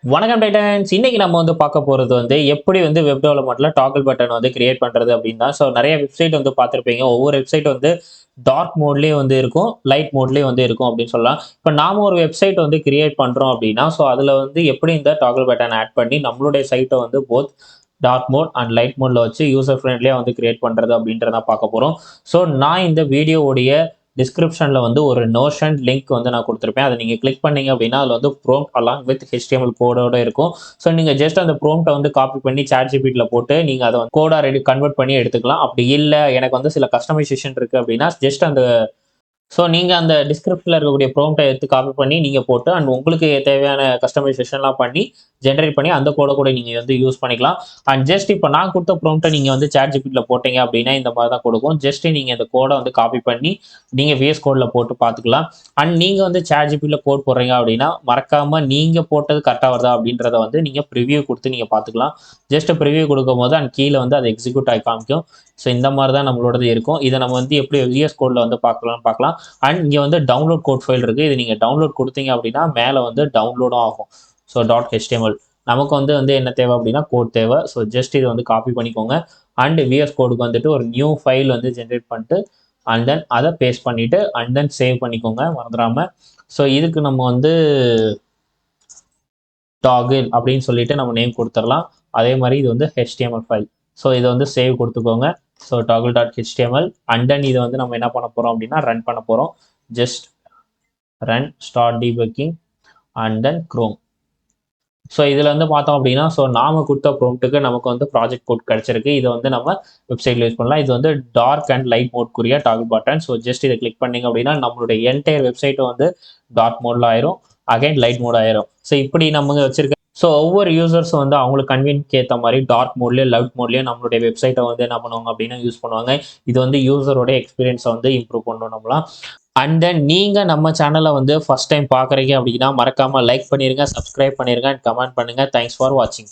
வணக்கம் டைட்டன்ஸ். இன்னைக்கு நம்ம வந்து பார்க்க போறது வந்து எப்படி வந்து வெப் டெவலப்மெண்ட்ல டாக்கிள் பட்டன் வந்து கிரியேட் பண்றது அப்படின்னு தான். ஸோ நிறைய வெப்சைட் வந்து பார்த்துருப்பீங்க. ஒவ்வொரு வெப்சைட் வந்து டார்க் மோட்லயே வந்து இருக்கும், லைட் மோட்லயே வந்து இருக்கும் அப்படின்னு சொல்லலாம். இப்போ நாம ஒரு வெப்சைட் வந்து கிரியேட் பண்றோம் அப்படின்னா, ஸோ அதுல வந்து எப்படி இந்த டாக்கிள் பட்டன் ஆட் பண்ணி நம்மளுடைய சைட்டை வந்து both dark mode and light மோட்ல வச்சு யூசர் ஃப்ரெண்ட்லியா வந்து கிரியேட் பண்றது அப்படின்றத பார்க்க போறோம். ஸோ நான் இந்த வீடியோவுடைய டிஸ்கிரிப்ஷன்ல வந்து ஒரு நோஷன் லிங்க் வந்து நான் குடுத்திருப்பேன். அத நீங்க கிளிக் பண்ணீங்க அப்படின்னா, அதுல வந்து ப்ராம்ப்ட் அலாங் வித் HTML கோடோட இருக்கும். ஸோ நீங்க ஜஸ்ட் அந்த ப்ராம்ப்ட்ட வந்து காப்பி பண்ணி ChatGPTல போட்டு நீங்க அத கோடா கன்வெர்ட் பண்ணி எடுத்துக்கலாம். அப்படி இல்ல எனக்கு வந்து சில கஸ்டமைசேஷன் இருக்கு அப்படின்னா, ஜஸ்ட் அந்த நீங்க அந்த டிஸ்கிரிப்ஷன்ல இருக்கக்கூடிய ப்ராம்ப்ட்ட எடுத்து காப்பி பண்ணி நீங்க போட்டு அண்ட் உங்களுக்கு தேவையான கஸ்டமைசேஷன்லாம் பண்ணி ஜெனரேட் பண்ணி அந்த கோட கூட நீங்க வந்து யூஸ் பண்ணிக்கலாம். அண்ட் ஜஸ்ட் இப்ப நான் குடுத்த ப்ராம்ப்ட்ட நீங்க வந்து ChatGPTல போட்டீங்க அப்படின்னா, இந்த மாரி தான் குடுக்கும். ஜஸ்ட் நீங்க இந்த கோட வந்து காப்பி பண்ணி நீங்க VS கோட்ல போட்டு பார்த்துக்கலாம். அண்ட் நீங்க வந்து ChatGPTல கோட் போடுறீங்க அப்படின்னா, மறக்காம நீங்க போட்டது கரெக்ட்டா வருதா அப்படின்றத வந்து நீங்க பிரிவ்யூ குடுத்து நீங்க பார்த்துக்கலாம். ஜஸ்ட் பிரிவ்யூ குடுக்கும்போது அண்ட் கீழ வந்து அது எக்ஸிக்யூட் ஆகி காமிக்கும். ஸோ இந்த மாரி தான் நம்மளோடது இருக்கும். இத நம்ம வந்து எப்படி VS கோட்ல வந்து பார்க்கலாம்னு பார்க்கலாம். அண்ட் இங்க வந்து டவுன்லோட் கோட் ஃபைல் இருக்கு. இது நீங்க டவுன்லோட் குடுத்தீங்க அப்படின்னா, மேல வந்து டவுன்லோடும் ஆகும். ஸோ .html நமக்கு வந்து என்ன தேவை அப்படின்னா, கோட் தேவை. ஸோ ஜஸ்ட் இத வந்து காப்பி பண்ணிக்கோங்க. அண்ட் VS கோடுக்கு வந்துட்டு ஒரு நியூ ஃபைல் வந்து ஜெனரேட் பண்ணிட்டு அண்ட் தென் அத பேஸ்ட் பண்ணிட்டு அண்ட் தென் சேவ் பண்ணிக்கோங்க மறந்துடாம. ஸோ இதுக்கு நம்ம வந்து டாகிள் அப்படின்னு சொல்லிட்டு நம்ம நேம் குடுத்துறலாம். அதே மாரி இது வந்து HTML ஃபைல். ஸோ இத வந்து சேவ் குடுத்துக்கோங்க. ஸோ toggle.html அண்ட் தென் இத வந்து நம்ம என்ன பண்ண போறோம் அப்படின்னா, ரன் பண்ண போறோம். Just run start debugging and then chrome. So இதுல வந்து பார்த்தோம் அப்படின்னா, நாம குடுத்த ப்ராம்ப்ட்க்கு நமக்கு வந்து ப்ராஜெக்ட் கோட் கிடைச்சிருக்கு. இத வந்து நம்ம வெப்சைட்ல யூஸ் பண்ணலாம். இது வந்து டார்க் அண்ட் லைட் மோட்க்குரிய டாகிள் பட்டன். ஸோ ஜஸ்ட் இத கிளிக் பண்ணீங்க அப்படின்னா, நம்மளுடைய என்டையர் வெப்சைட் வந்து டார்க் மோட்ல ஆயிரும். அகைன் லைட் மோட் ஆயிரும். ஸோ இப்படி நம்ம வச்சிருக்க ஒவ்வொரு யூசர்ஸும் வந்து அவங்களுக்கு கன்வீனியன்ட்க்கு ஏத்த மாரி டார்க் மோட்லயோ, லைட் மோட்லயோ நம்மளுடைய வெப்சைட்ட வந்து என்ன பண்ணுவாங்க அப்படின்னா யூஸ் பண்ணுவாங்க. இது வந்து யூசரோட எக்ஸ்பீரியன்ஸ வந்து இம்ப்ரூவ் பண்ணணும் நம்மலாம். அண்ட் தென் நீங்க நம்ம சேனல வந்து ஃபர்ஸ்ட் டைம் பார்க்குறீங்க அப்படின்னா, மறக்காம லைக் பண்ணிருங்க, சப்ஸ்கிரைப் பண்ணிருங்க அண்ட் கமெண்ட் பண்ணுங்க. தேங்க்ஸ் ஃபார் வாட்சிங்.